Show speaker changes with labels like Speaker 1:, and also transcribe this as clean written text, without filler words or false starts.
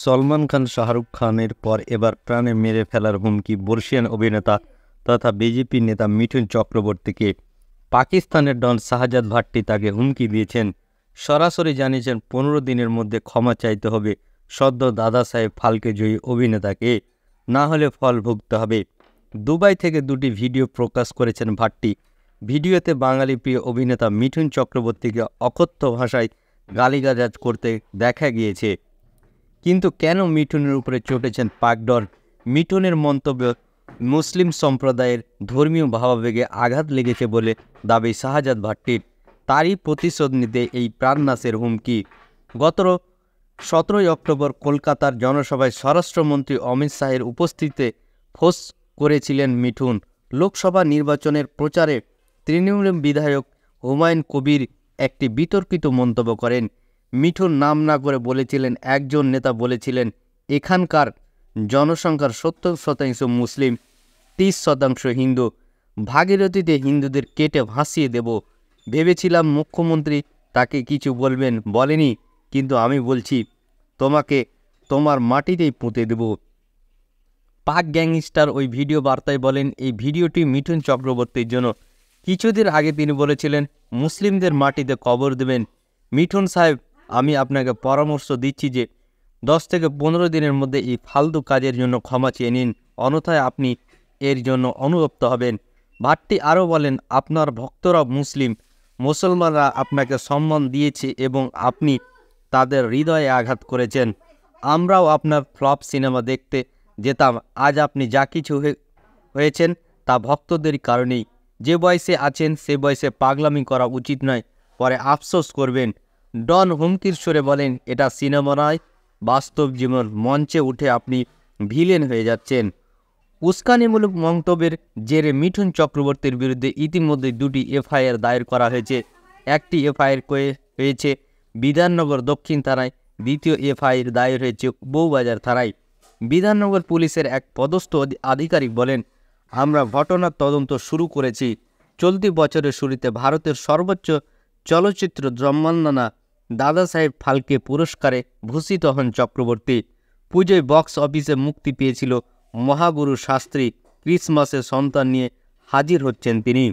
Speaker 1: সলমান খান শাহরুখ খানের পর এবার প্রাণে মেরে ফেলার হুমকি বর্ষিয়ান অভিনেতা তথা বিজেপি নেতা মিঠুন চক্রবর্তীকে। পাকিস্তানের ডন শাহজাদ ভাট্টি তাকে হুমকি দিয়েছেন, সরাসরি জানিয়েছেন 15 দিনের মধ্যে ক্ষমা চাইতে হবে সদ্য দাদা সাহেব ফালকে জয়ী অভিনেতাকে, না হলে ফল ভুগতে হবে। দুবাই থেকে দুটি ভিডিও প্রকাশ করেছেন ভাট্টি। ভিডিওতে বাঙালি প্রিয় অভিনেতা মিঠুন চক্রবর্তীকে অকথ্য ভাষায় গালিগালাজ করতে দেখা গিয়েছে। কিন্তু কেন মিঠুনের উপরে চটেছেন পাক ডন? মিঠুনের মন্তব্য মুসলিম সম্প্রদায়ের ধর্মীয় ভাবাবেগে আঘাত লেগেছে বলে দাবি শাহজাদ ভাট্টির। তারই প্রতিশোধ নিতে এই প্রাণনাশের হুমকি। গত 17 অক্টোবর কলকাতার জনসভায় স্বরাষ্ট্রমন্ত্রী অমিত শাহের উপস্থিতিতে ফোঁস করেছিলেন মিঠুন। লোকসভা নির্বাচনের প্রচারে তৃণমূল বিধায়ক হুমায়ুন কবির একটি বিতর্কিত মন্তব্য করেন। মিঠুন নাম না করে বলেছিলেন, একজন নেতা বলেছিলেন, এখানকার জনসংখ্যার 70% মুসলিম, 30% হিন্দু। ভাগীরথীতে হিন্দুদের কেটে ভাসিয়ে দেব ভেবেছিলাম মুখ্যমন্ত্রী তাকে কিছু বলবেন, বলেনি, কিন্তু আমি বলছি তোমাকে তোমার মাটিতেই পুঁতে দেব। পাক গ্যাংস্টার ওই ভিডিও বার্তায় বলেন, এই ভিডিওটি মিঠুন চক্রবর্তীর জন্য। কিছুদিন আগে তিনি বলেছিলেন মুসলিমদের মাটিতে কবর দেবেন। মিঠুন সাহেব, আমি আপনাকে পরামর্শ দিচ্ছি যে 10 থেকে 15 দিনের মধ্যে এই ফালতু কাজের জন্য ক্ষমা চেয়ে নিন, অন্যথায় আপনি এর জন্য অনুতপ্ত হবেন। ভাট্টি আরও বলেন, আপনার ভক্তরা মুসলমানরা আপনাকে সম্মান দিয়েছে এবং আপনি তাদের হৃদয়ে আঘাত করেছেন। আমরাও আপনার ফ্লপ সিনেমা দেখতে যেতাম। আজ আপনি যা কিছু হয়েছেন তা ভক্তদের কারণেই। যে বয়সে আছেন সে বয়সে পাগলামি করা উচিত নয়, পরে আফসোস করবেন। ডন হুমকির সুরে বলেন, এটা সিনেমা নয়, বাস্তব জীবন। মঞ্চে উঠে আপনি ভিলেন হয়ে যাচ্ছেন। উস্কানিমূলক মন্তব্যের জেরে মিঠুন চক্রবর্তীর বিরুদ্ধে ইতিমধ্যে 2টি এফআইআর দায়ের করা হয়েছে। একটি এফআইআর হয়েছে বিধাননগর দক্ষিণ থানায়, দ্বিতীয় এফআইআর দায়ের হয়েছে বউবাজার থানায়। বিধাননগর পুলিশের এক পদস্থ আধিকারিক বলেন, আমরা ঘটনার তদন্ত শুরু করেছি। চলতি বছরের শুরুতে ভারতের সর্বোচ্চ চলচ্চিত্র সম্মাননা দাদা সাহেব ফালকে পুরস্কারে ভূষিত হন চক্রবর্তী। পুজোয় বক্স অফিসে মুক্তি পেয়েছিল মহাগুরু শাস্ত্রী। ক্রিসমাসে সন্তান নিয়ে হাজির হচ্ছেন তিনি।